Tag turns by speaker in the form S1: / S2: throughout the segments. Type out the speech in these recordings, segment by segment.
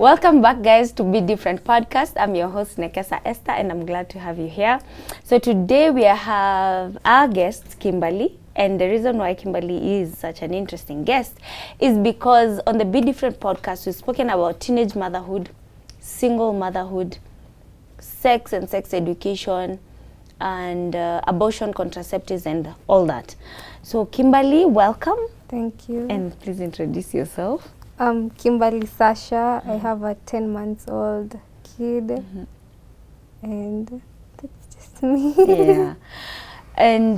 S1: Welcome back, guys, to Be Different Podcast. I'm your host, Nekesa Esther, and I'm glad to have you here. So today we have our guest, Kimberly. And the reason why Kimberly is such an interesting guest is because on the Be Different Podcast, we've spoken about teenage motherhood, single motherhood, sex and sex education, and abortion, contraceptives, and all that. So Kimberly, welcome.
S2: Thank you.
S1: And please introduce yourself.
S2: I'm Kimberly Sasha. I have a 10-month-old kid. And that's just me.
S1: Yeah. And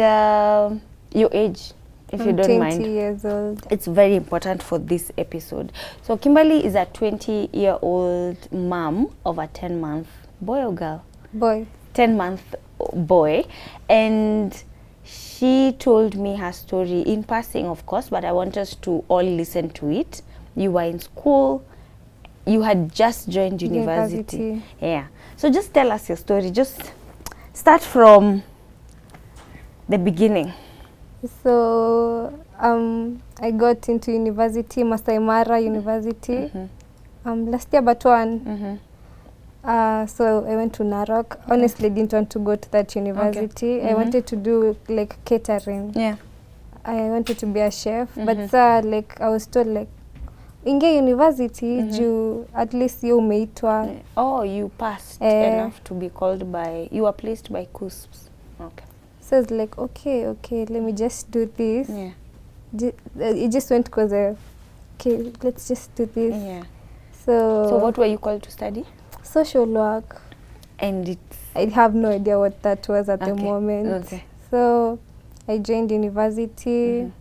S1: your age, if you don't mind.
S2: I'm 20 years old.
S1: It's very important for this episode. So Kimberly is a 20-year-old mom of a 10-month boy or girl?
S2: Boy.
S1: 10-month boy. And she told me her story in passing, of course, but I want us to all listen to it. You were in school. You had just joined university. Yeah. So just tell us your story. Just start from the beginning.
S2: So I got into university, Masai Mara University, last year but one. So I went to Narok. Honestly, didn't want to go to that university. I wanted to do like catering.
S1: Yeah.
S2: I wanted to be a chef, but like I was told like inge university juu at least you umeitwa.
S1: Oh, you passed enough to be called by, you were placed by CUSPs. Okay.
S2: So it's like, okay, let me just do this.
S1: Yeah.
S2: It just went because, okay, let's just do this.
S1: Yeah.
S2: So
S1: what were you called to study?
S2: Social work.
S1: And
S2: I have no idea what that was at the moment.
S1: Okay.
S2: So I joined university.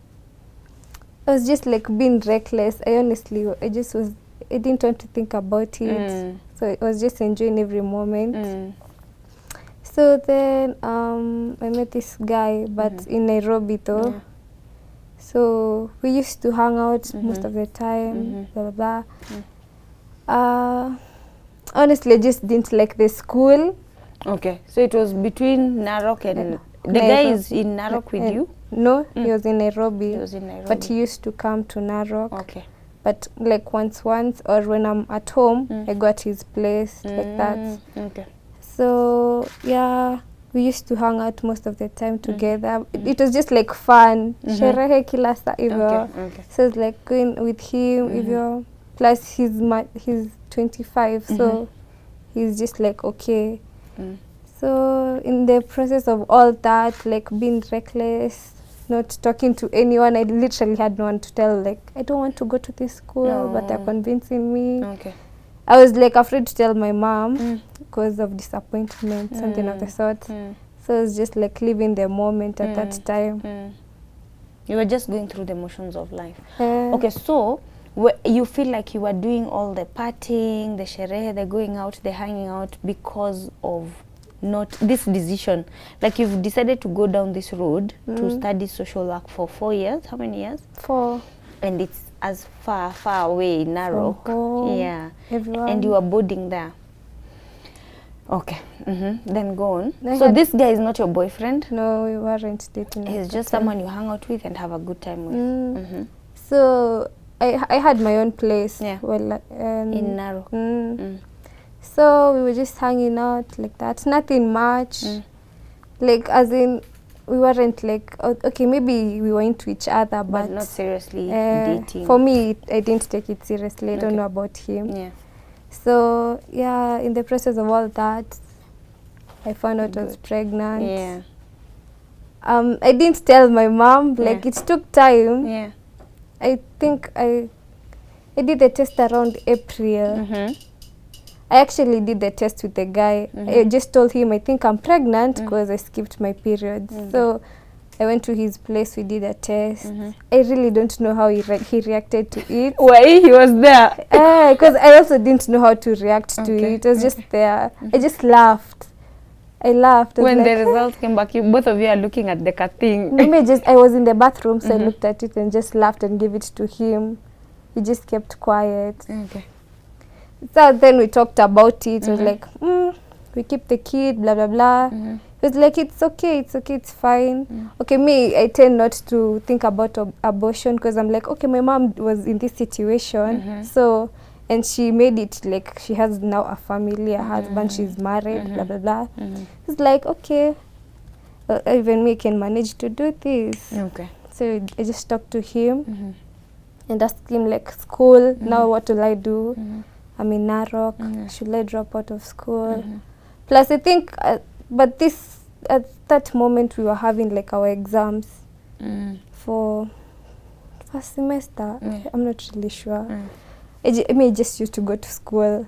S2: I was just like being reckless. I didn't want to think about it. So I was just enjoying every moment. So then I met this guy, but in Nairobi though. Yeah. So we used to hang out most of the time, blah, blah, blah. Honestly, I just didn't like the school.
S1: Okay, so it was between Narok and... The guy is in Narok with you?
S2: No, he was in Nairobi.
S1: He was in Nairobi.
S2: But he used to come to Narok.
S1: Okay.
S2: But like once, or when I'm at home, I go at his place, like that.
S1: Okay.
S2: So, yeah, we used to hang out most of the time together. It was just like fun. Sherehe kila saa hivyo.
S1: Okay.
S2: So it's like going with him hivyo. Plus he's 25, so he's just like, okay. So in the process of all that, like being reckless, not talking to anyone, I literally had no one to tell, like, I don't want to go to this school, but they're convincing me.
S1: Okay.
S2: I was like afraid to tell my mom because of disappointment, something of the sort. So it was just like living the moment at that time.
S1: You were just going through the motions of life. Okay, so you feel like you were doing all the partying, the sherehe, the going out, the hanging out because of not this decision. Like you've decided to go down this road to study social work for 4 years. How many years? 4. And it's as far away in Narok. Yeah.
S2: Everyone.
S1: And you were boarding there. Okay. Then go on. So this guy is not your boyfriend?
S2: No, we weren't dating.
S1: He's just someone you hang out with and have a good time with.
S2: So I had my own place.
S1: Yeah.
S2: Well,
S1: in Narok.
S2: So we were just hanging out like that. Nothing much. Like as in, we weren't like, okay, maybe we were into each other, but
S1: not seriously dating.
S2: For me, I didn't take it seriously. I don't know about him.
S1: Yeah.
S2: So yeah, in the process of all that, I found out I was pregnant.
S1: Yeah.
S2: I didn't tell my mom. Like it took time.
S1: Yeah.
S2: I think I did the test around April. I actually did the test with the guy. I just told him I think I'm pregnant because I skipped my periods. So I went to his place, we did a test. I really don't know how he reacted to it.
S1: Why? He was there?
S2: Because I also didn't know how to react to it. It was just there. I just laughed. I laughed.
S1: When the result came back, both of you are looking at the thing.
S2: I was in the bathroom, so I looked at it and just laughed and gave it to him. He just kept quiet.
S1: Okay.
S2: So then we talked about it. It was like, we keep the kid, blah, blah, blah. It was like, it's okay, it's fine. Okay, me, I tend not to think about abortion because I'm like, okay, my mom was in this situation. So And she made it like she has now a family, a husband, she's married, blah, blah, blah. It's like, okay, even we can manage to do this.
S1: Okay.
S2: So I just talked to him and asked him like, school, now what will I do? I'm in Narok, should I drop out of school? Plus I think, but this, at that moment we were having like our exams for first semester. I'm not really sure. I just used to go to school.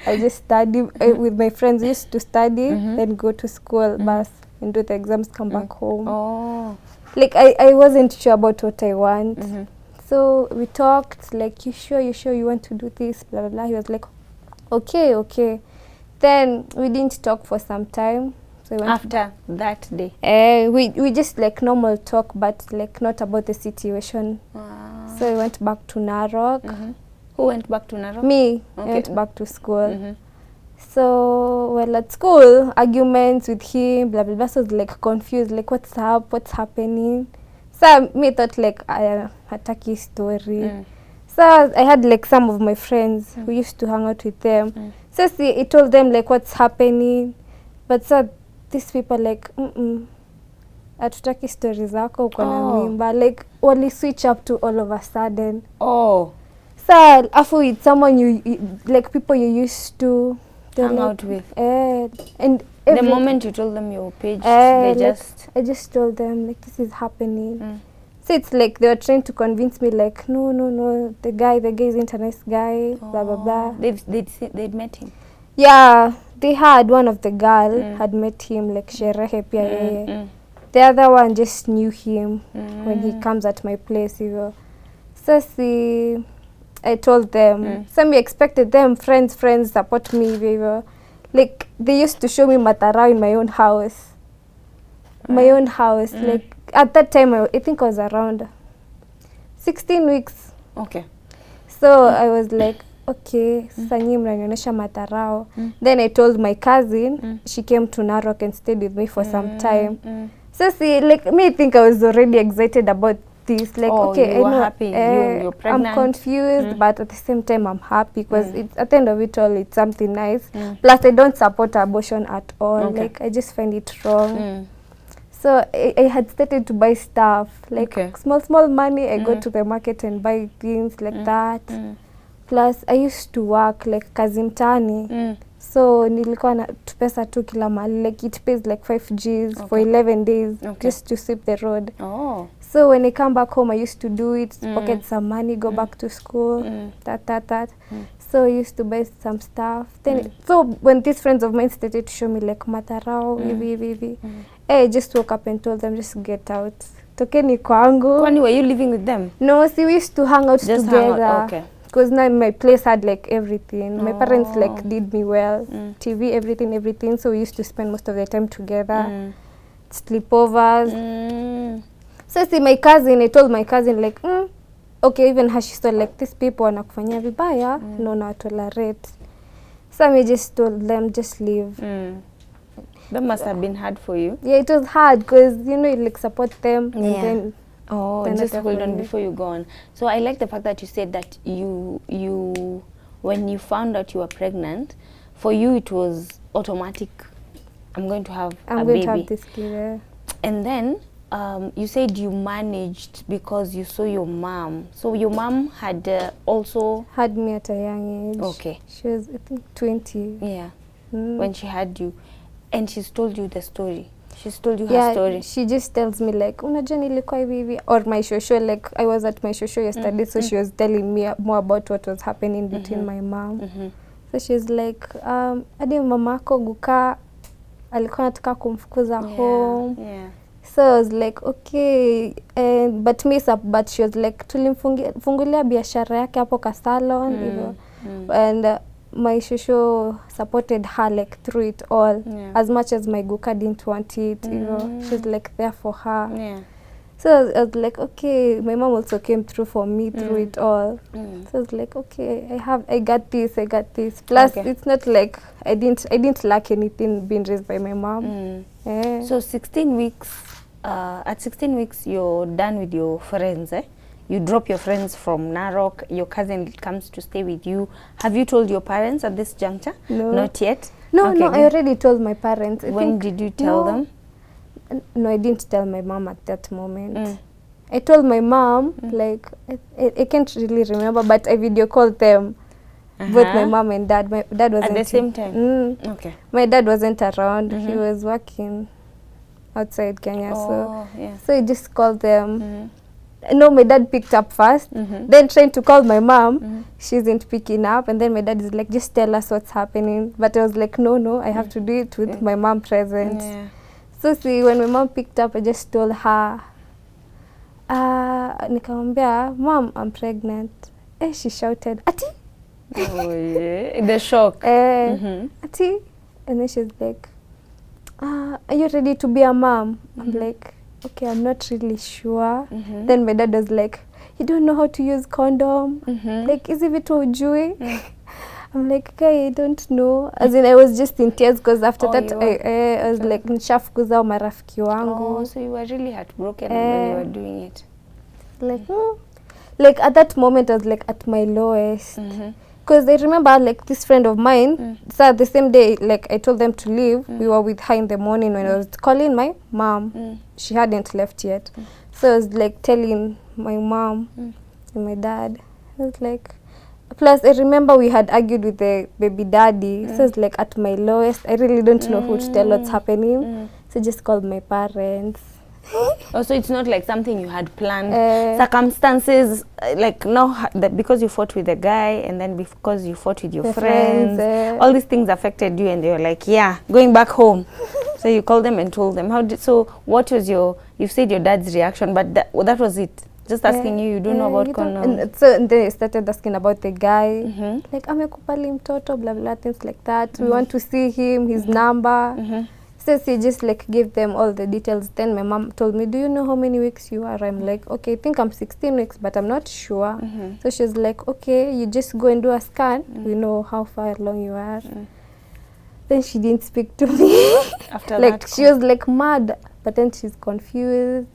S2: I just study with my friends. I used to study, then go to school, bus, and do the exams, come back home.
S1: Oh.
S2: Like I wasn't sure about what I want. So we talked, like, you sure you want to do this, blah, blah, blah. He was like, okay. Then we didn't talk for some time. So we went
S1: After that day?
S2: We just like normal talk, but like not about the situation. So I went back to Narok.
S1: Who went back to Narok?
S2: Me.
S1: Okay.
S2: I went back to school. So, well, at school, arguments with him, blah, blah, blah. So I was like confused, like what's up, what's happening? So me thought like a hataki story. So I had like some of my friends who used to hang out with them. So I told them like what's happening. But so these people like, hatutaki story zako, uko na mimba. Like, wali switch up to all of a sudden.
S1: Oh.
S2: So after with someone you like people you used to
S1: hang out with.
S2: And
S1: the moment you told them your page, they just...
S2: I just told them like this is happening. So it's like they were trying to convince me like no, the guy isn't a nice guy, blah blah blah.
S1: They'd met him.
S2: Yeah, they had one of the girl had met him like sherehe pia yeye. The other one just knew him when he comes at my place, you know. So see, I told them. Some expected them friends support me, you know. Like they used to show me matarao in my own house. Like at that time I think I was around 16 weeks.
S1: Okay.
S2: So I was like, okay, sasa nyinyi mnanionyesha matarao. Then I told my cousin, she came to Narok and stayed with me for some time. So see, like me, I think I was already excited about this. Like, okay,
S1: you
S2: I know,
S1: happy. You're pregnant.
S2: I'm confused, but at the same time I'm happy because it's at the end of it all, it's something nice. Plus, I don't support abortion at all.
S1: Okay.
S2: Like, I just find it wrong. So I had started to buy stuff, like small money. I go to the market and buy things like that. Plus, I used to work like kazi mtaani. So nilikuwa na pesa tu kila mahali, like it pays like 5 Gs for 11 days just to sweep the road. So when I come back home, I used to do it, pocket some money, go back to school, that. So I used to buy some stuff. Then so when these friends of mine started to show me like matarao, hivi, I just woke up and told them just get out. Tokeni kwangu.
S1: Kwani were you living with them?
S2: No, see, we used to hang out
S1: just
S2: together.
S1: Hang out. Okay.
S2: Because now my place had like everything. My parents like did me well, TV, everything. So we used to spend most of the time together, sleepovers. So see, my cousin, I told my cousin like, okay, even her, she said like, these people wanakufanyia vibaya, no, na tolerate. So I just told them, just leave.
S1: That must have been hard for you.
S2: Yeah, it was hard because, you know, you like support them and then...
S1: just hold on before you go on. So I like the fact that you said that you when you found out you were pregnant, for you it was automatic. I'm going to have a baby.
S2: I'm going to have this kid.
S1: And then you said you managed because you saw your mom. So your mom had also
S2: had me at a young age.
S1: Okay.
S2: She was, I think, 20.
S1: Yeah. When she had you, and she's told you the story. She's told you her story.
S2: She just tells me like, unajua nilikuwa hivi, or my shosho, like I was at my shosho yesterday, so she was telling me more about what was happening between my mom. So she's like, hadi mamako guka alikuwa anataka kumfukuza home. So I was like, okay, but she was like, tulimfungulia biashara yake hapo ka salon, you know, and my shosho supported her like through it all, as much as my guka didn't want it, you know. She's like there for her. So I was like, okay, my mom also came through for me through it all. So I was like, okay, I got this. Plus, it's not like I didn't lack anything being raised by my mom. So 16 weeks. At 16 weeks, you're done with your friends, eh?
S1: you drop your friends from Narok, your cousin comes to stay with you. Have you told your parents at this juncture?
S2: No.
S1: Not yet?
S2: No,
S1: Okay,
S2: no, I
S1: good.
S2: already told my parents.
S1: When did you tell them?
S2: No, I didn't tell my mom at that moment. I told my mom, like, I can't really remember, but I video called them, both my mom and dad. My dad wasn't...
S1: At the same time? Okay.
S2: My dad wasn't around. He was working outside Kenya, so I just called them. No, my dad picked up first, then trying to call my mom, she isn't picking up, and then my dad is like, just tell us what's happening. But I was like, no, I have to do it with my mom present. So see, when my mom picked up, I just told her, nikamwambia, Mom, I'm pregnant. She shouted, Ati?
S1: Oh yeah, the shock.
S2: Ati? And then she's like, are you ready to be a mom? I'm like, okay, I'm not really sure. Then my dad was like, you don't know how to use condom? Like, is it ujui? I'm like, okay, I don't know. As in, I was just in tears because after that, I was like, nishafukuza marafiki wangu.
S1: Oh, so you were really heartbroken when you were doing it.
S2: Like, like at that moment, I was like at my lowest. Because I remember, like, this friend of mine, so the same day, like, I told them to leave, we were with her in the morning when I was calling my mom. She hadn't left yet. So I was, like, telling my mom and my dad. I was like, plus, I remember we had argued with the baby daddy. So I was, like, at my lowest. I really don't know who to tell what's happening. So I just called my parents.
S1: Oh, so it's not like something you had planned. Circumstances, like no, because you fought with the guy and then because you fought with your friends, all these things affected you, and they were like, yeah, going back home. So you called them and told them. So what was you said your dad's reaction, but that was it. Just asking you don't know about condoms.
S2: And so they started asking about the guy, like, amekupali mtoto, blah, blah, things like that. We want to see him, his number. So she just like gave them all the details. Then my mom told me, do you know how many weeks you are? I'm like, okay, I think I'm 16 weeks, but I'm not sure. So she's like, okay, you just go and do a scan. We know how far along you are. Then she didn't speak to me.
S1: After
S2: like
S1: that,
S2: she was like mad, but then she's confused.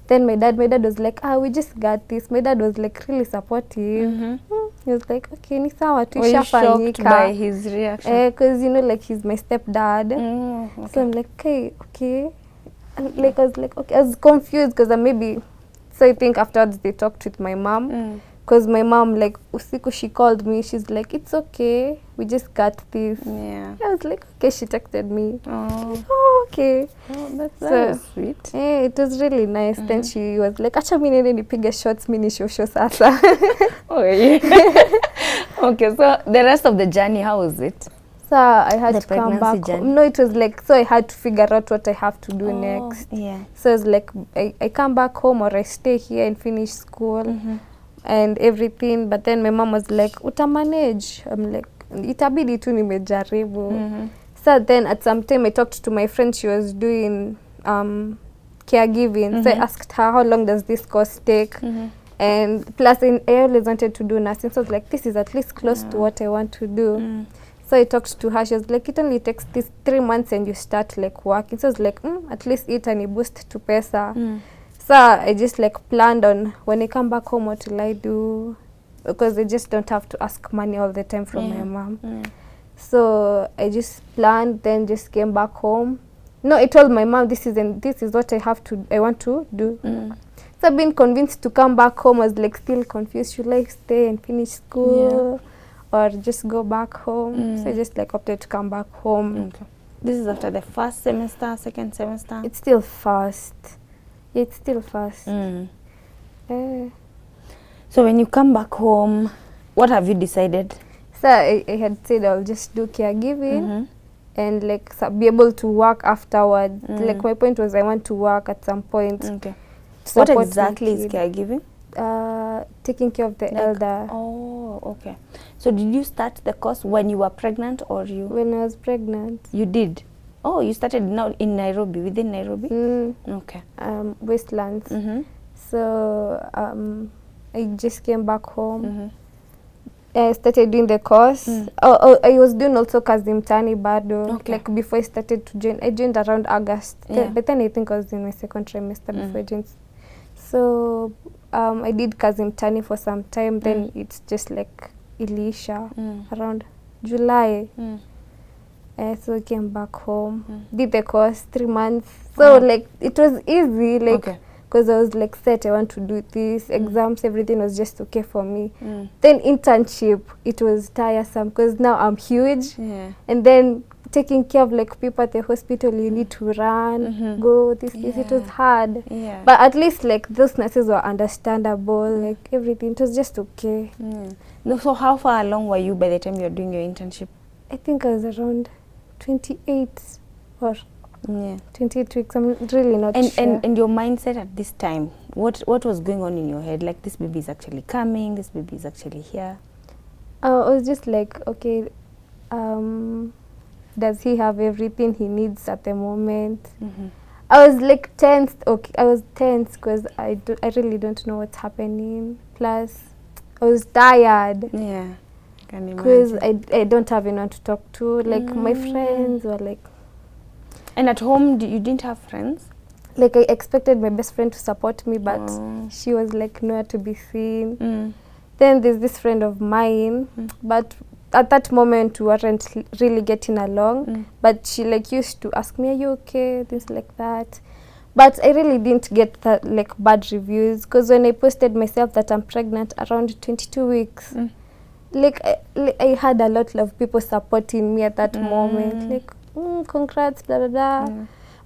S2: Then my dad was like, we just got this. My dad was like really supportive. He was like, okay, ni sawa tu.
S1: Were you shocked by his reaction?
S2: Because you know, like, he's my stepdad.
S1: Okay.
S2: So I'm like, okay. And like, I was like, okay. I was confused because maybe, so I think afterwards they talked with my mom. Because my mom, like, usiku, she called me. She's like, it's okay. We just got this.
S1: Yeah.
S2: I was like, okay. She texted me.
S1: Oh,
S2: okay.
S1: Oh, that's sweet.
S2: Yeah, it was really nice. Then she was like, acha mimi nende nipige shots, mini shosho sasa.
S1: Oh, yeah. Okay, so the rest of the journey, how was it?
S2: So I had
S1: The
S2: to come
S1: pregnancy
S2: back
S1: journey?
S2: home. No, it was like, so I had to figure out what I have to do next.
S1: Yeah.
S2: So it's like, I come back home or I stay here and finish school and everything. But then my mom was like, utamanage. I'm like, itabidi tu nimejaribu. So then at some time I talked to my friend, she was doing caregiving. So I asked her, how long does this course take? And plus I always wanted to do nursing. So I was like, this is at least close to what I want to do. So I talked to her, she was like, it only takes this 3 months and you start like working. So I was like, at least it and boost to pesa. So I just like planned on when I come back home, what will I do? Because I just don't have to ask money all the time from my mom. So I just planned, then just came back home. No, I told my mom, this is what I want to do. So I've been convinced to come back home. I was like still confused. Should I stay and finish school or just go back home? So I just like opted to come back home.
S1: Okay. This is after the first semester, second semester?
S2: It's still fast. It's still fast.
S1: So when you come back home, what have you decided?
S2: So I had said I'll just do caregiving and like be able to work afterwards. Like my point was I want to work at some point.
S1: Okay. What exactly is caregiving?
S2: Taking care of the elder.
S1: Oh, okay. So did you start the course when you were pregnant or you?
S2: When I was pregnant.
S1: You did? Oh, you started now in Nairobi, within Nairobi? Okay.
S2: Westlands. So I just came back home. I started doing the course. I was doing also kazi mtani bado.
S1: Okay.
S2: Like before I started to join, I joined around August. But then I think I was in my second trimester before I joined. So I did kazi mtani for some time, then it's just like ilisha around July. So I came back home, did the course 3 months. So like it was easy, like because I was like set, I want to do this, exams, everything was just okay for me. Then internship, it was tiresome because now I'm huge, and then taking care of like people at the hospital, you need to run, go this, it was hard. But at least like those nurses were understandable, like everything, it was just okay.
S1: No, so how far along were you by the time you were doing your internship?
S2: I think I was around 28 or 28 weeks. I'm really not sure.
S1: And your mindset at this time, what was going on in your head? Like, this baby is actually coming, this baby is actually here.
S2: I was just like, okay, does he have everything he needs at the moment? I was like tense. Okay, I was tense because I really don't know what's happening. Plus, I was tired.
S1: Yeah,
S2: because I don't have anyone to talk to. Like my friends were like.
S1: And at home, you didn't have friends?
S2: Like I expected my best friend to support me, but she was like nowhere to be seen. Then there's this friend of mine, but at that moment we weren't really getting along. But she like used to ask me, "Are you okay?" Things like that. But I really didn't get that like bad reviews, because when I posted myself that I'm pregnant around 22 weeks, like I had a lot of people supporting me at that moment, like congrats, blah blah blah.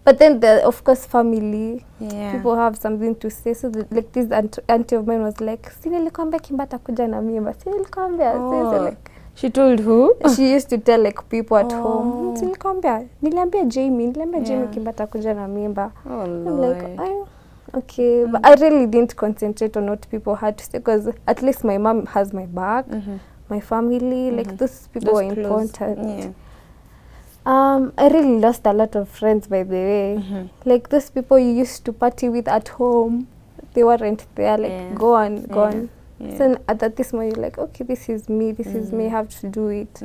S2: But then of course family, people have something to say. So like this auntie of mine was like, "Si nilikwambia Kimba atakuja na mimba, si nilikwambia." So like
S1: she told who?
S2: She used to tell like people at home, "Si niliambia Jamie Kimba atakuja na mimba." I'm like, okay, but I really didn't concentrate on what people had to say, because at least my mom has my back, my family, like those people were important. I really lost a lot of friends, by the way. Like those people you used to party with at home, they weren't there, like gone. So at this moment you're like, okay, this is me, I have to do it.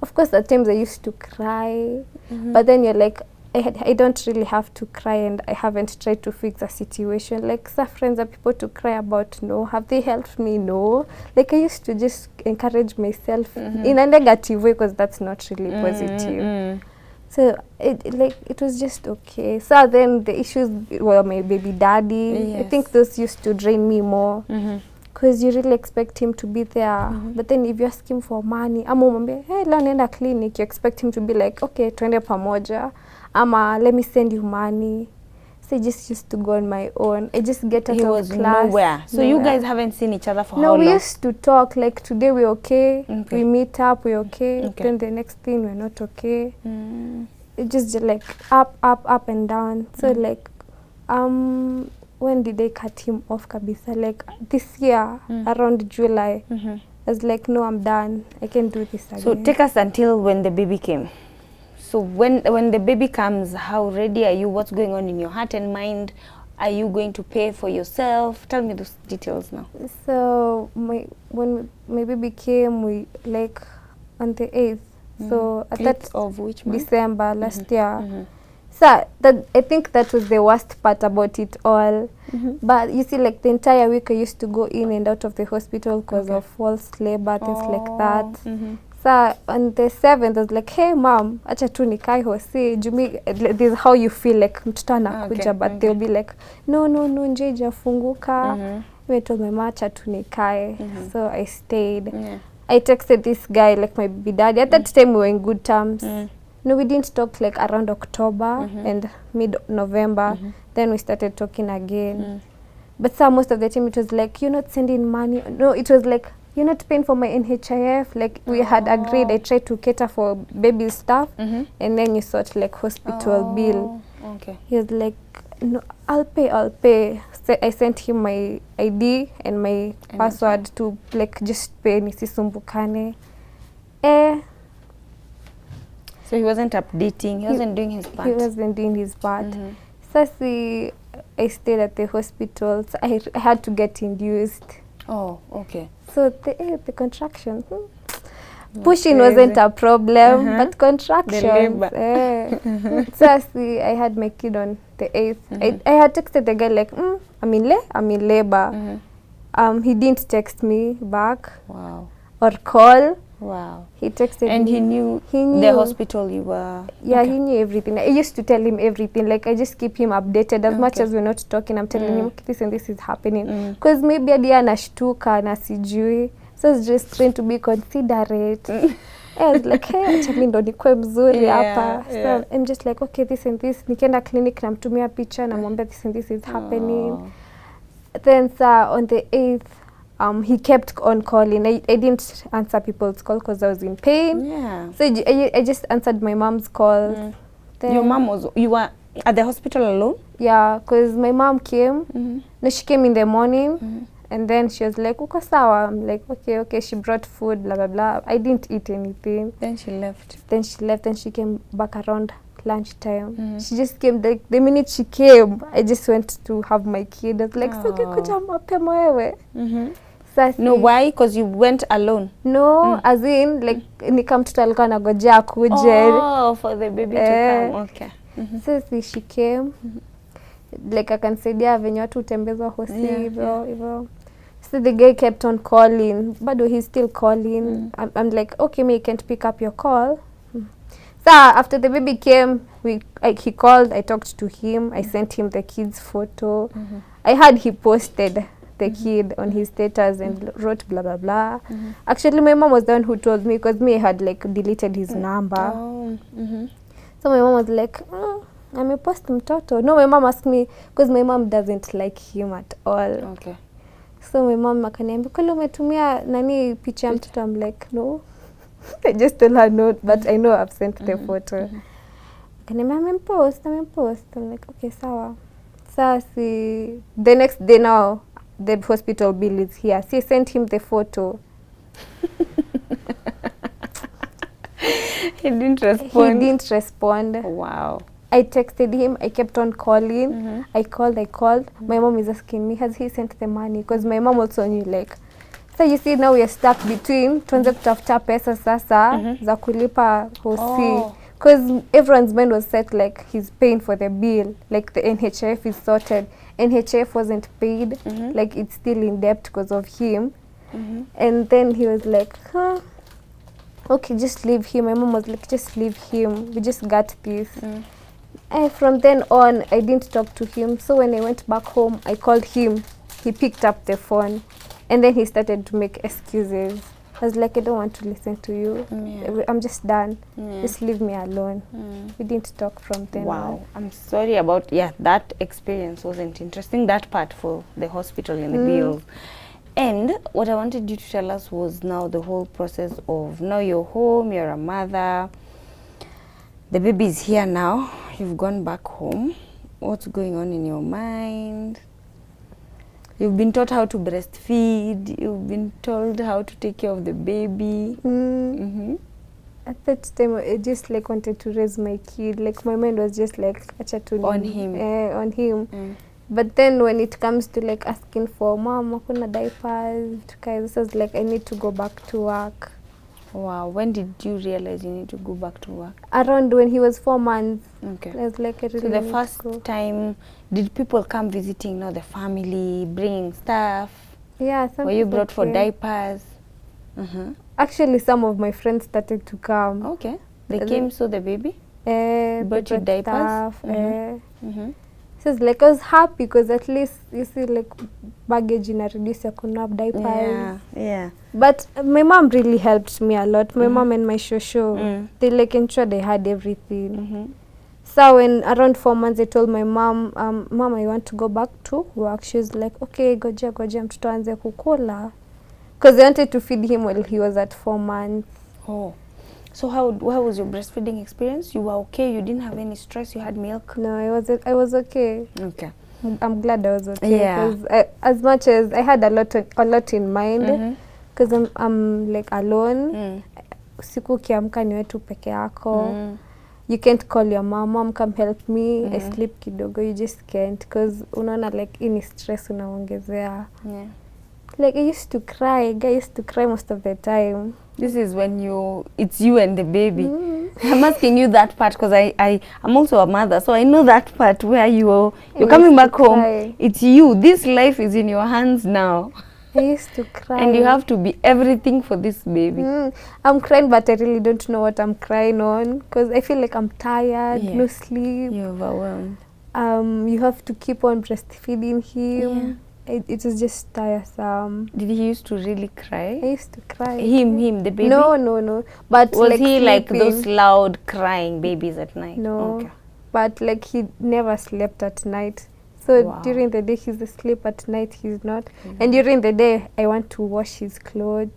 S2: Of course at times I used to cry, but then you're like, I don't really have to cry, and I haven't tried to fix a situation. Like some friends are people to cry about, no. Have they helped me? No. Like I used to just encourage myself in a negative way, because that's not really positive. So it was just okay. So then the issues were my baby daddy. I think those used to drain me more. Because you really expect him to be there. But then if you ask him for money, ama umwambie, hey, leo nenda clinic, you expect him to be like, okay, twende pamoja. Ama, let me send you money. So I just used to go on my own. I just get out of class.
S1: He was nowhere. So you guys haven't seen each other for how long?
S2: No, we used to talk. Like today we're okay. We meet up, we're okay. Then the next thing we're not okay. It just like up and down. So like, when did they cut him off kabisa? Like this year, around July. I was like, no, I'm done. I can't do this again.
S1: So take us until when the baby came. So when the baby comes, how ready are you? What's going on in your heart and mind? Are you going to pay for yourself? Tell me those details now.
S2: So when my baby came, we like on the 8th. So at
S1: 8th of which month?
S2: December last year. So that, I think that was the worst part about it all. But you see, like the entire week I used to go in and out of the hospital because of false labor, things like that. So on the 7th I was like, hey mom, acha tu nikae hosi. Jumi, this is how you feel, like mtoto anakuja, but they'll be like, no, nje ijafunguka. I told my mom, acha tu nikae. So I stayed. I texted this guy, like my baby daddy. At that time we were in good terms. No, we didn't talk like around October and mid-November. Then we started talking again. But so most of the time it was like, you're not sending money. No, it was like, you're not paying for my NHIF. Like we had agreed, I tried to cater for baby stuff. And then you sort like hospital bill. He was like, no, I'll pay. So I sent him my ID and my password to like just pay nisisumbukane.
S1: So he wasn't updating, he wasn't doing his part.
S2: He wasn't doing his part. So I stayed at the hospital. So I had to get induced.
S1: Oh, okay.
S2: So the contraction, pushing wasn't a problem, but contractions. So I had my kid on the 8th. I had texted the guy like, I'm in labor. He didn't text me back
S1: Wow.
S2: or call.
S1: Wow.
S2: He texted
S1: And
S2: me.
S1: he knew
S2: He
S1: the
S2: knew.
S1: hospital you were.
S2: Yeah,
S1: Okay.
S2: he knew everything. I used to tell him everything. Like, I just keep him updated. As much
S1: Okay.
S2: as we're not talking, I'm telling him, okay, this and this is happening.
S1: Mm.
S2: Because maybe hadi anashtuka na sijui. So I was just trying to be considerate. I was like, hey, acha mimi ndo nikuwe mzuri hapa. So I'm just like, okay, this and this. Nikienda clinic namtumia picha namwambia this and this is happening. Then on the 8th, he kept on calling. I didn't answer people's call because I was in pain.
S1: Yeah.
S2: So I just answered my mom's calls. Then,
S1: Your mom you were at the hospital alone?
S2: yeah, because my mom came. No, she came in the morning. And then she was like, uko sawa? I'm like, okay. She brought food, blah, blah, blah. I didn't eat anything.
S1: Then she left.
S2: Then she left and she came back around lunchtime. She just came, like, the minute she came, I just went to have my kid. I was like, so kuja mapema wewe.
S1: No, why? Because you went alone?
S2: No, as in, like, nika mtoto alikuwa anagojea akuje.
S1: Oh, for the baby to come. Okay.
S2: So she came. Like, akanisaidia venye watu utembezwa hosi hivyo. So the guy kept on calling. Bado he's still calling. I'm like, okay, me can't pick up your call. So after the baby came, he called. I talked to him. I sent him the kid's photo. I heard he posted the kid on his status and wrote blah blah blah. Actually, my mom was the one who told me because me had like deleted his number. So my mom was like, amepost mtoto. No, my mom asked me because my mom doesn't like him at all.
S1: Okay.
S2: So my mom akaniambia, "Kwani umetumia nani picha ya mtoto?" I'm like, "No." I just told her no, but I know I've sent the photo. Akaniambia, "Amempost." I'm like, "Okay, sawa." The next day now, the hospital bill is here. So I sent him the photo.
S1: He didn't respond.
S2: He didn't respond.
S1: Wow.
S2: I texted him. I kept on calling. I called. My mom is asking me, has he sent the money? Because my mom also knew, like, so you see now we are stuck between tuanze kutafuta pesa sasa za kulipa hosi. Because everyone's mind was set like he's paying for the bill. Like the NHIF is sorted. NHIF wasn't paid. Like it's still in debt because of him. And then he was like, okay, just leave him. My mom was like, just leave him. We just got this. And from then on, I didn't talk to him. So when I went back home, I called him. He picked up the phone. And then he started to make excuses. I was like, I don't want to listen to you. I'm just done. Just leave me alone. We didn't talk from then on.
S1: I'm sorry about, that experience wasn't interesting. That part for the hospital and the bills. And what I wanted you to tell us was now the whole process of now you're home, you're a mother. The baby is here now. You've gone back home. What's going on in your mind? You've been taught how to breastfeed. You've been told how to take care of the baby.
S2: At that time, I just like wanted to raise my kid. Like my mind was just like acha tu
S1: On him.
S2: On him. But then when it comes to like asking for mom, hakuna diapers, this was like I need to go back to work.
S1: Wow. When did you realize you need to go back to work?
S2: Around when he was 4 months.
S1: Okay.
S2: I was like, I really
S1: So the
S2: need
S1: first
S2: to go.
S1: time, did people come visiting now the family, bringing stuff?
S2: Yeah, some
S1: Were you
S2: people
S1: brought for
S2: came.
S1: diapers?
S2: Actually, some of my friends started to come.
S1: Okay. They came, saw the baby?
S2: They
S1: Brought you diapers?
S2: stuff, So it's like I was happy because at least you see like baggage in a reduce, I could have diapers.
S1: Yeah.
S2: But my mom really helped me a lot. My mom and my shosho, they like ensured they had everything. So when around 4 months, I told my mom, Mom, I want to go back to work. She was like, okay, goja mtoto anze kukula. Because I wanted to feed him while he was at 4 months.
S1: Oh. So how was your breastfeeding experience? You were okay? You didn't have any stress? You had milk?
S2: No, I was okay.
S1: Okay.
S2: I'm glad I was okay.
S1: Yeah.
S2: Because as much as I had a lot in mind, because I'm like alone. Siku kiamka niwe tu peke yako. You can't call your mom, come help me. I sleep kidogo. You just can't. Because unaona like any stress unaongezea.
S1: Yeah.
S2: Like I used to cry. I used to cry most of the time.
S1: This is when it's you and the baby. I'm asking you that part because I'm also a mother, so I know that part where you're coming back home.
S2: Cry.
S1: It's you. This life is in your hands now.
S2: I used to cry.
S1: And you have to be everything for this baby.
S2: I'm crying, but I really don't know what I'm crying on because I feel like I'm tired, no sleep.
S1: You're overwhelmed.
S2: You have to keep on breastfeeding him. It was just tiresome.
S1: Did he used to really cry?
S2: I used to cry.
S1: Him, the baby?
S2: No. But
S1: was
S2: like
S1: he
S2: sleeping.
S1: like those loud crying babies at night?
S2: No.
S1: Okay.
S2: But like he never slept at night. So
S1: Wow.
S2: during the day he's asleep, at night he's not. And during the day I want to wash his clothes,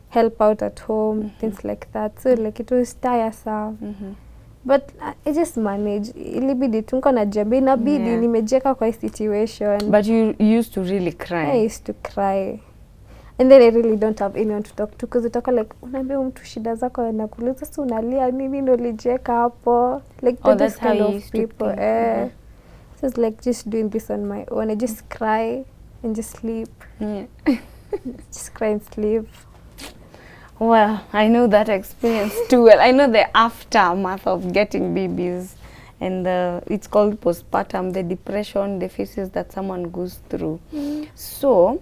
S2: help out at home, things like that. So like it was tiresome. But I just managed. Ilibidi tu niko najua inabidi nimejeka kwa hii situation.
S1: But you used to really cry.
S2: I used to cry. And then I really don't have anyone to talk to because utaka like unaambia mtu shida zako anakuuliza sasa unalia nini ndio ulijeka hapo. Like
S1: that's how you used
S2: people.
S1: To think.
S2: So it's like just doing this on my own. I just cry and just sleep. Just cry and sleep.
S1: Well, I know that experience too well. I know the aftermath of getting babies, and it's called postpartum, the depression, the phases that someone goes through. So,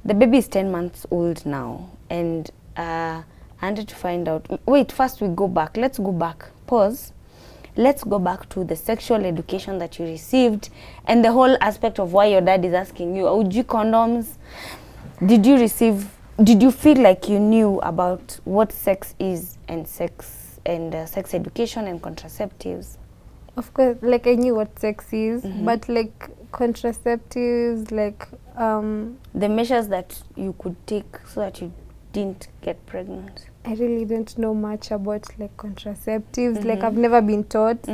S1: the baby is 10 months old now, and I wanted to find out. Wait, first we go back. Let's go back. Pause. Let's go back to the sexual education that you received, and the whole aspect of why your dad is asking you, OG condoms. Did you feel like you knew about what sex is and sex education and contraceptives?
S2: Of course, like I knew what sex is, but like contraceptives, like
S1: the measures that you could take so that you didn't get pregnant.
S2: I really don't know much about like contraceptives. Like I've never been taught.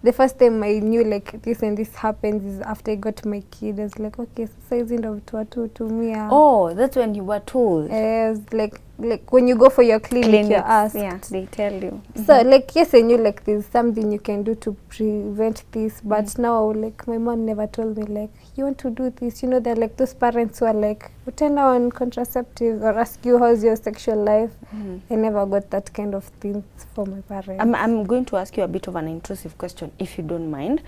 S2: The first time I knew like this and this happens is after I got my kid. I was like, okay, so is it of to me?
S1: Oh, that's when you were told.
S2: Like when you go for your clinic, you're asked.
S1: Yeah, they tell you.
S2: So like yes, I knew like there's something you can do to prevent this, but now like my mom never told me like you want to do this. You know, they're like those parents who are like, turn on contraceptives or ask you how's your sexual life. I never got that kind of things from my parents.
S1: I'm going to ask you a bit of an intrusive question, if you don't mind.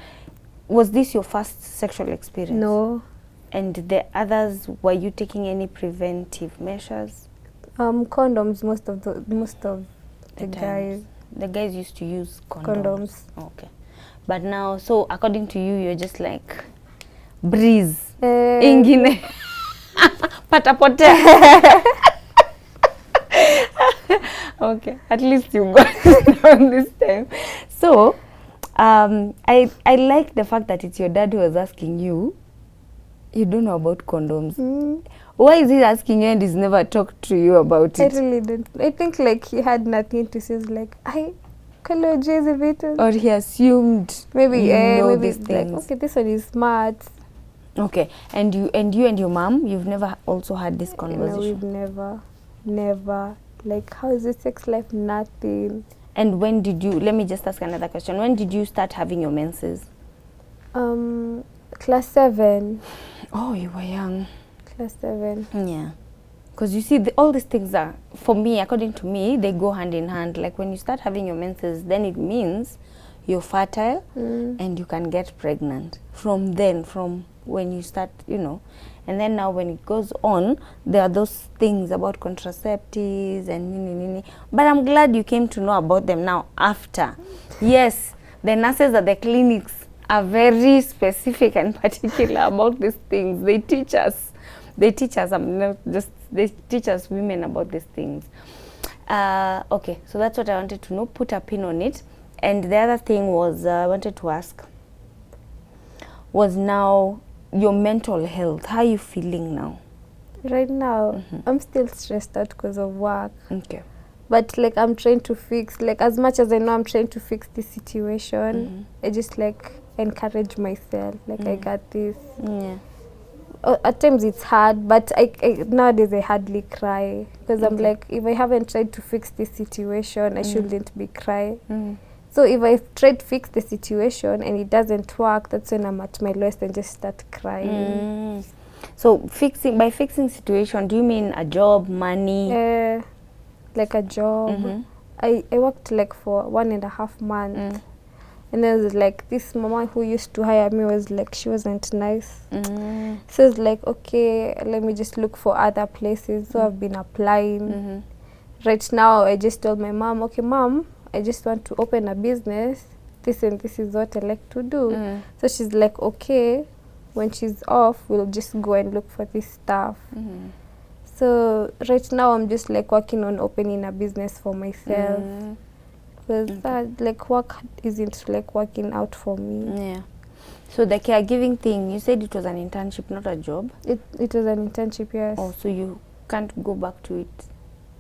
S1: Was this your first sexual experience?
S2: No.
S1: And the others, were you taking any preventive measures?
S2: Condoms. Most of the guys.
S1: The guys used to use
S2: Condoms.
S1: Okay. But now, so according to you, you're just like breeze. Ingine. Patapote. Okay, at least you got it down this time. So, I like the fact that it's your dad who was asking you. You don't know about condoms. Why is he asking you and he's never talked to you about it?
S2: I really don't. I think like he had nothing to say. Like,
S1: or he assumed
S2: maybe
S1: you know
S2: maybe
S1: these things.
S2: Like, okay, this one is smart.
S1: Okay, and you and your mom, you've never also had this conversation?
S2: No, we've never. Like, how is the sex life? Nothing.
S1: And when did you, let me just ask another question. When did you start having your menses?
S2: Class 7.
S1: Oh, you were young.
S2: Class 7.
S1: Yeah. Because you see, all these things are, for me, according to me, they go hand in hand. Like when you start having your menses, then it means you're fertile and you can get pregnant. From when you start, you know. And then now when it goes on, there are those things about contraceptives and But I'm glad you came to know about them now after. Yes, the nurses at the clinics are very specific and particular about these things. They teach us. They teach us women about these things. Okay, so that's what I wanted to know. Put a pin on it. And the other thing was I wanted to ask was now your mental health. How are you feeling now?
S2: Right now, I'm still stressed out because of work.
S1: Okay.
S2: But like I'm trying to fix, like as much as I know I'm trying to fix this situation, I just like encourage myself. Like I got this.
S1: Yeah.
S2: At times it's hard, but I nowadays I hardly cry because I'm like, if I haven't tried to fix this situation, I shouldn't be crying. So if I try to fix the situation and it doesn't work, that's when I'm at my lowest and just start crying.
S1: So by fixing situation, do you mean a job, money?
S2: Like a job. I worked like for 1.5 months. And then it was like this mama who used to hire me was like, she wasn't nice. So it's like, okay, let me just look for other places. So I've been applying. Right now, I just told my mom, okay, mom, I just want to open a business. This and this is what I like to do. So she's like, okay, when she's off, we'll just go and look for this stuff. So right now, I'm just like working on opening a business for myself. Because that, like, work isn't like working out for me.
S1: Yeah. So the caregiving thing, you said it was an internship, not a job?
S2: It was an internship, yes.
S1: Oh, so you can't go back to it?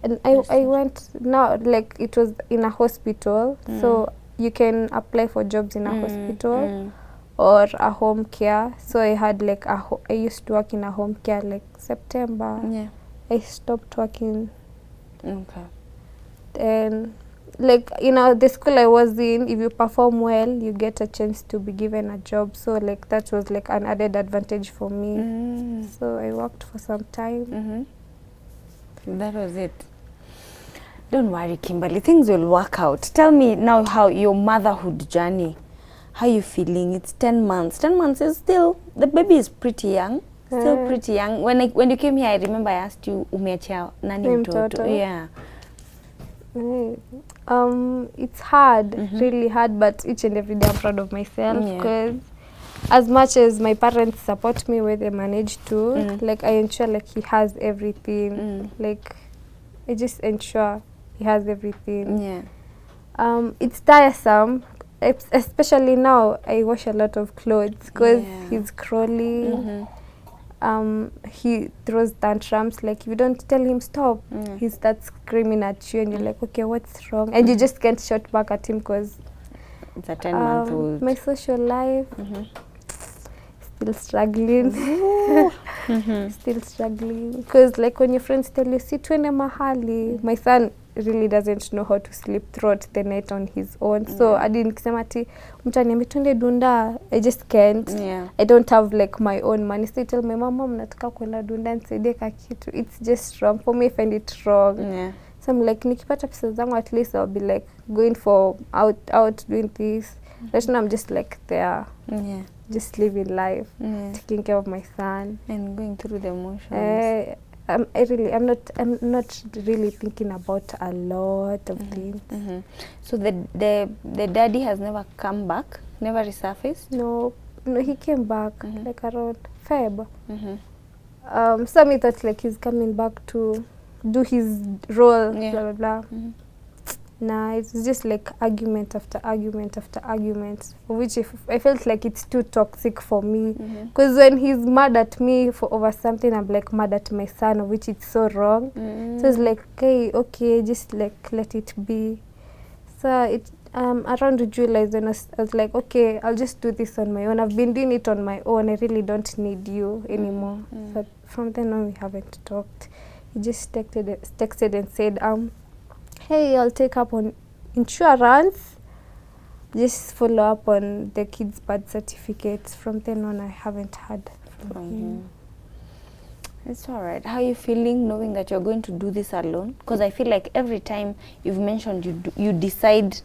S2: And I went now, like, it was in a hospital. So you can apply for jobs in a hospital or a home care. So I had like I used to work in a home care like September.
S1: Yeah.
S2: I stopped working.
S1: Okay.
S2: And like, you know, the school I was in, if you perform well, you get a chance to be given a job. So like that was like an added advantage for me. So I worked for some time.
S1: That was it. Don't worry, Kimberly, things will work out. Tell me now how your motherhood journey, how you feeling? It's 10 months. 10 months is still, the baby is pretty young. Still pretty young. When you came here, I remember I asked you, umeachia nani mtoto? Yeah.
S2: It's hard, really hard, but each and every day I'm proud of myself because as much as my parents support me where they manage to, like I ensure like he has everything. Like I just ensure he has everything.
S1: Yeah.
S2: It's tiresome, especially now I wash a lot of clothes because he's crawling. He throws tantrums. Like if you don't tell him stop, he starts screaming at you and you're like, okay, what's wrong? And you just can't shout back at him because
S1: it's a 10-month-old.
S2: My social life, still struggling. Still struggling. Because like when your friends tell you, si tuende mahali, my son really doesn't know how to sleep throughout the night on his own. So I didn't kusema ati mtu aniambia twende dunda, I just can't. I don't have like my own money. So I tell my mom, nataka kwenda dunda nisaidie ka kitu. It's just wrong. For me, I find it wrong. So I'm like, nikipata pesa zangu, at least I'll be like going for out doing this. Right now I'm just like there. Just living life, taking care of my son
S1: and going through the emotions.
S2: I'm not really thinking about a lot of things.
S1: So the daddy has never come back, never resurfaced?
S2: No, he came back like around Feb. Some me thought like he's coming back to do his role, blah blah blah. Nah, it's just like argument after argument after argument, which I felt like it's too toxic for me. Because when he's mad at me for over something, I'm like mad at my son, which is so wrong. So it's like, okay, just like let it be. So it around July, then I was like, okay, I'll just do this on my own. I've been doing it on my own. I really don't need you anymore. So from then on, we haven't talked. He just texted and said, hey, I'll take up on insurance. Just follow up on the kids' birth certificates. From then on, I haven't had from him.
S1: It's all right. How are you feeling knowing that you're going to do this alone? Because I feel like every time you've mentioned you decide,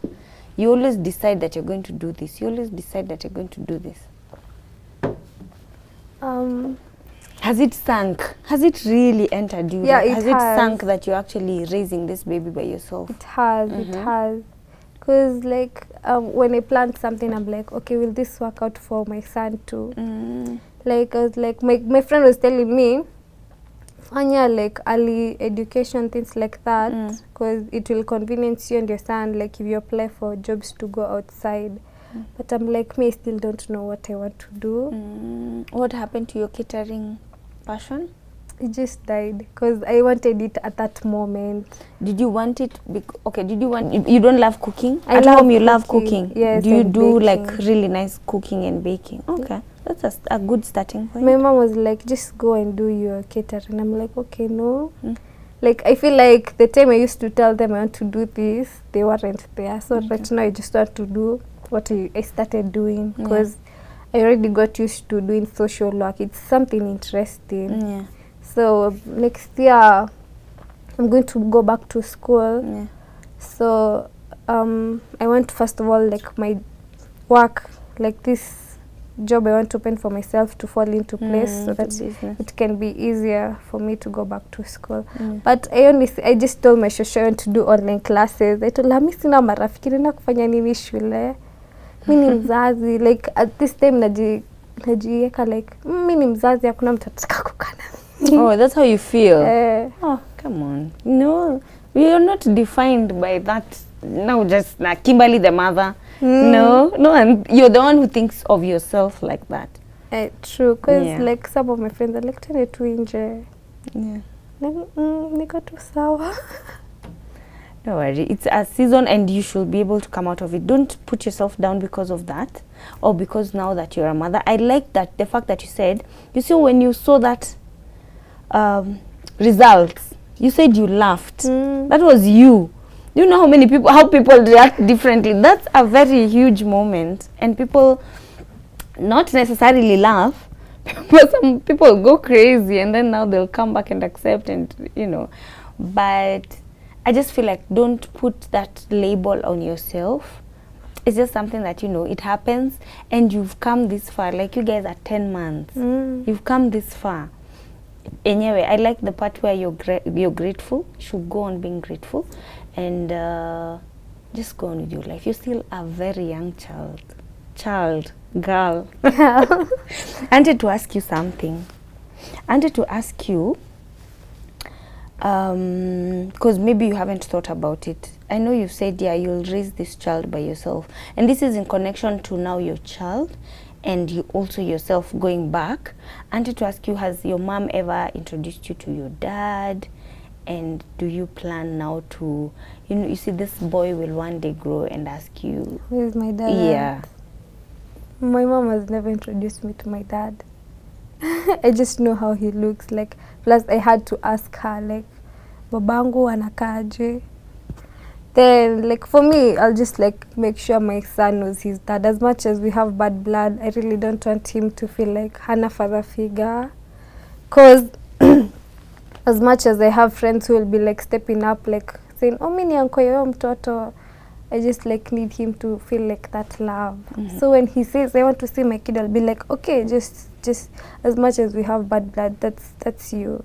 S1: you always decide that you're going to do this. You always decide that you're going to do this. Has it sunk? Has it really entered you?
S2: Yeah,
S1: has it sunk that you're actually raising this baby by yourself?
S2: It has, it has. Because like when I planned something, I'm like, okay, will this work out for my son too? Like I was like, my friend was telling me, Fanya like early education, things like that, because it will convenience you and your son, like if you apply for jobs to go outside. But I'm like, me, I still don't know what I want to do.
S1: What happened to your catering passion?
S2: It just died because I wanted it at that moment.
S1: Did you want it? Okay, did you want? You don't love cooking?
S2: I
S1: at
S2: love
S1: home, you
S2: cooking.
S1: love cooking.
S2: Yes,
S1: do you
S2: and
S1: do
S2: baking.
S1: like really nice cooking and baking? Okay, that's a good starting point.
S2: My mom was like, just go and do your catering. I'm like, okay, no. Like I feel like the time I used to tell them I want to do this, they weren't there. So right now I just want to do what I started doing because I already got used to doing social work. It's something interesting. So next year I'm going to go back to school. So I want first of all like my work, like this job I want to open for myself to fall into place so that it can be easier for me to go back to school. But I just told my Sasha I want to do online classes. I told her mi sina marafiki na kufanya nini shule. Mi ni mzazi, like at this time najiweka like mi ni mzazi, hakuna mtu atataka kukana.
S1: Oh, that's how you feel. Oh, come on. No, we are not defined by that. No, just Kimberly the mother. No, and you're the one who thinks of yourself like that.
S2: True, because like some of my friends are like, tell tu nje.
S1: Yeah.
S2: Niko tu sawa.
S1: Don't worry, it's a season and you should be able to come out of it. Don't put yourself down because of that or because now that you're a mother. I like that, the fact that you said, you see when you saw that results, you said you laughed. That was you. You know how people react differently. That's a very huge moment, and people not necessarily laugh, but some people go crazy and then now they'll come back and accept, and but I just feel like don't put that label on yourself. It's just something that it happens, and you've come this far. Like you guys are 10 months. You've come this far. Anyway, I like the part where you're grateful. You should go on being grateful, and just go on with your life. You're still a very young girl. I wanted to ask you something. I wanted to ask you, because maybe you haven't thought about it. I know you said, you'll raise this child by yourself, and this is in connection to now your child and you also yourself going back. I wanted to ask you, has your mom ever introduced you to your dad? And do you plan now to, you see this boy will one day grow and ask you,
S2: where's my dad?
S1: Yeah.
S2: My mom has never introduced me to my dad. I just know how he looks like. Plus I had to ask her like, babangu anakaje? Then like for me, I'll just like make sure my son knows his dad. As much as we have bad blood, I really don't want him to feel like hana father figure. Cause as much as I have friends who will be like stepping up, like saying, oh mini uncle yo mtoto, I just like need him to feel like that love. So when he says I want to see my kid, I'll be like, okay, just as much as we have bad blood, that's you.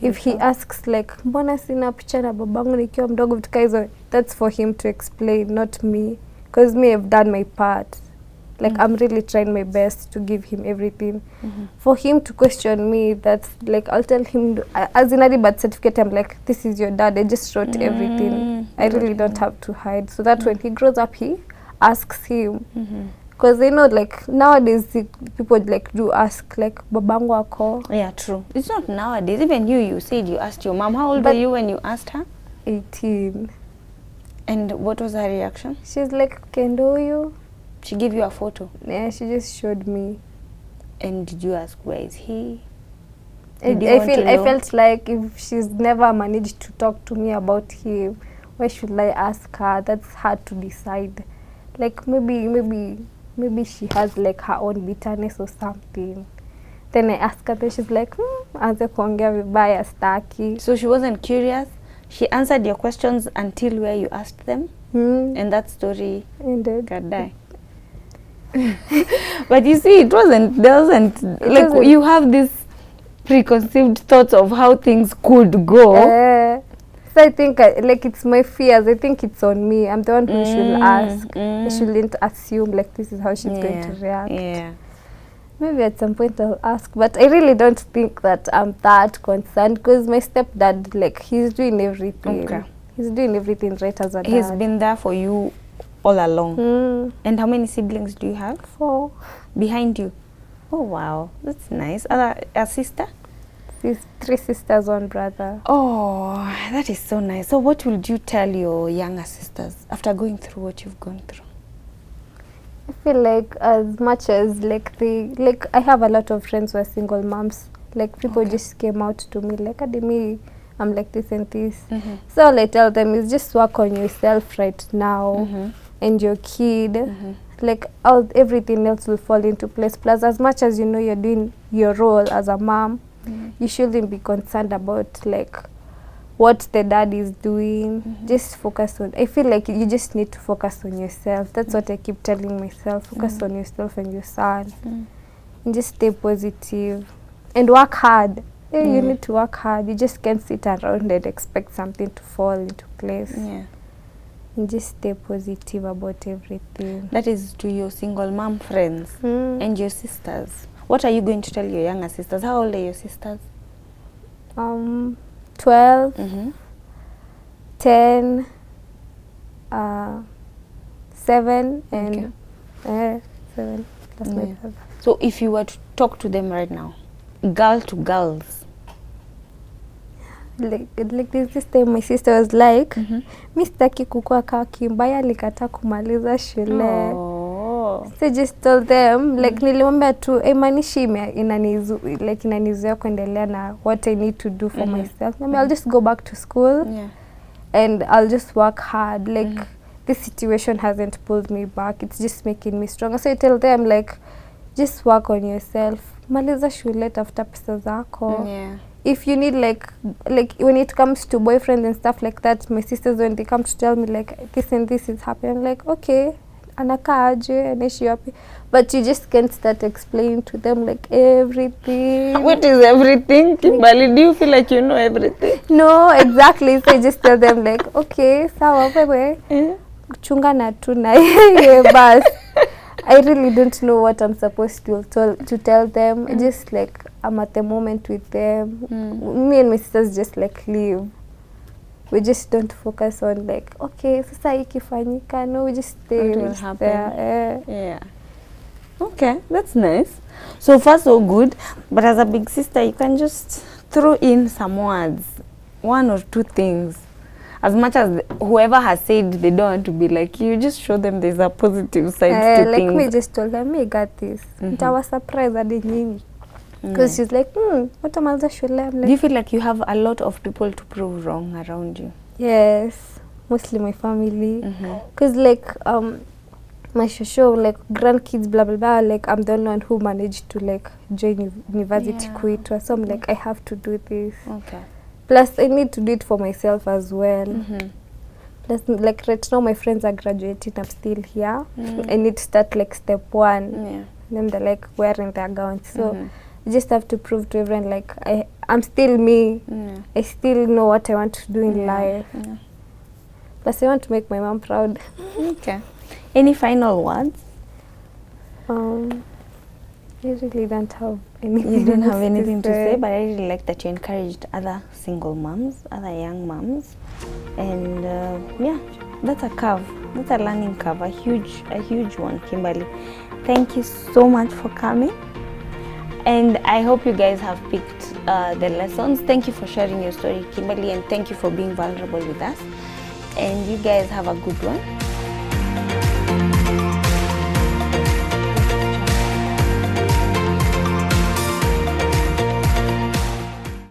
S2: If he asks like, mbona sina picha na babangu nikiwa mdogo vitu hizo, that's for him to explain, not me. Because me, I've done my part. Like I'm really trying my best to give him everything. For him to question me, that's like I'll tell him, as in a birth certificate, I'm like, this is your dad. I just wrote everything. I really don't have to hide. So that when he grows up, he asks him. Because they know like nowadays people like do ask like babangu ako.
S1: Yeah, true. It's not nowadays. Even you said you asked your mom. How old were you when you asked her?
S2: 18.
S1: And what was her reaction?
S2: She's like, kendo you.
S1: She gave you a photo?
S2: Yeah, she just showed me.
S1: And did you ask, where is he?
S2: I felt like if she's never managed to talk to me about him, why should I ask her? That's hard to decide. Like maybe she has like her own bitterness or something. Then I ask her, then she's like, anze kuongea vibaya staki.
S1: So she wasn't curious? She answered your questions until where you asked them? And that story
S2: ended.
S1: God die. But you see, you have this preconceived thoughts of how things could go.
S2: So I think like it's my fears. I think it's on me. I'm the one who should ask. I shouldn't assume like this is how she's going to react.
S1: Yeah.
S2: Maybe at some point I'll ask, but I really don't think that I'm that concerned because my stepdad, like, he's doing everything.
S1: Okay.
S2: He's doing everything right as a dad.
S1: He's been there for you all along. And how many siblings do you have?
S2: 4.
S1: Behind you? Oh, wow. That's nice. A sister?
S2: 3 sisters, 1 brother.
S1: Oh, that is so nice. So what would you tell your younger sisters after going through what you've gone through?
S2: I feel like as much as like I have a lot of friends who are single moms. Like people just came out to me like, Ademi, I'm like this and this. So all I tell them is just work on yourself right now and your kid. Like everything else will fall into place. Plus as much as you know you're doing your role as a mom, you shouldn't be concerned about like what the dad is doing. Just focus on, I feel like you just need to focus on yourself. That's what I keep telling myself. Focus on yourself and your son. And just stay positive and work hard. Yeah, you need to work hard. You just can't sit around and expect something to fall into place.
S1: Yeah.
S2: And just stay positive about everything.
S1: That is to your single mom friends and your sisters. What are you going to tell your younger sisters? How old are your sisters?
S2: 12, 10, 7, and 7. That's my brother.
S1: So if you were to talk to them right now, girl to girls,
S2: like this time my sister was like, mi sitaki kukua kaa Kimbaya, alikataa kumaliza shule. So just told them, like nilimwambia tu imanishi inanizuia kuendelea na what I need to do for myself. I mean, I'll just go back to school and I'll just work hard. Like this situation hasn't pulled me back. It's just making me stronger. So I tell them like, just work on yourself. Maliza shule, tafuta pesa zako. If you need like when it comes to boyfriends and stuff like that, my sisters, when they come to tell me like this and this is happening, I'm like, okay, anakaa aje, anaishi wapi? But you just can't start explaining to them like everything.
S1: What is everything? Kimberly, do you feel like you know everything?
S2: No, exactly. So I just tell them like, okay, sawa wewe, chungana tu na yeye bas. I really don't know what I'm supposed to tell them. Just like I'm at the moment with them. Me and my sisters just like live. We just don't focus on like, okay, sasa ikifanyika. No, we just stay
S1: What will happen?
S2: there.
S1: Yeah. Okay, that's nice. So far so good. But as a big sister, you can just throw in some words, 1 or 2 things. As much as whoever has said they don't want to be like you, just show them there's a positive side to
S2: like
S1: things.
S2: me just told her, me got this. Nitawa surprise hadi nyinyi. Because she's like, utamaliza shule. I'm like,
S1: do you feel like you have a lot of people to prove wrong around you?
S2: yes, mostly my family. Because like my shosho, like grandkids, blah blah blah, like I'm the only one who managed to like join university kuitwa. So I'm like, I have to do this.
S1: Okay.
S2: Plus I need to do it for myself as well. Plus like right now my friends are graduating, I'm still here. I need to start like step 1. Then they're like wearing their gowns. So you just have to prove to everyone like I'm still me. I still know what I want to do in life. Plus I want to make my mom proud.
S1: Okay. Any final words?
S2: I really don't have anything.
S1: You don't have anything to say, but I really like that you encouraged other single moms, other young moms, and yeah, that's a curve. That's a learning curve, a huge one, Kimberly. Thank you so much for coming, and I hope you guys have picked the lessons. Thank you for sharing your story, Kimberly, and thank you for being vulnerable with us. And you guys have a good one.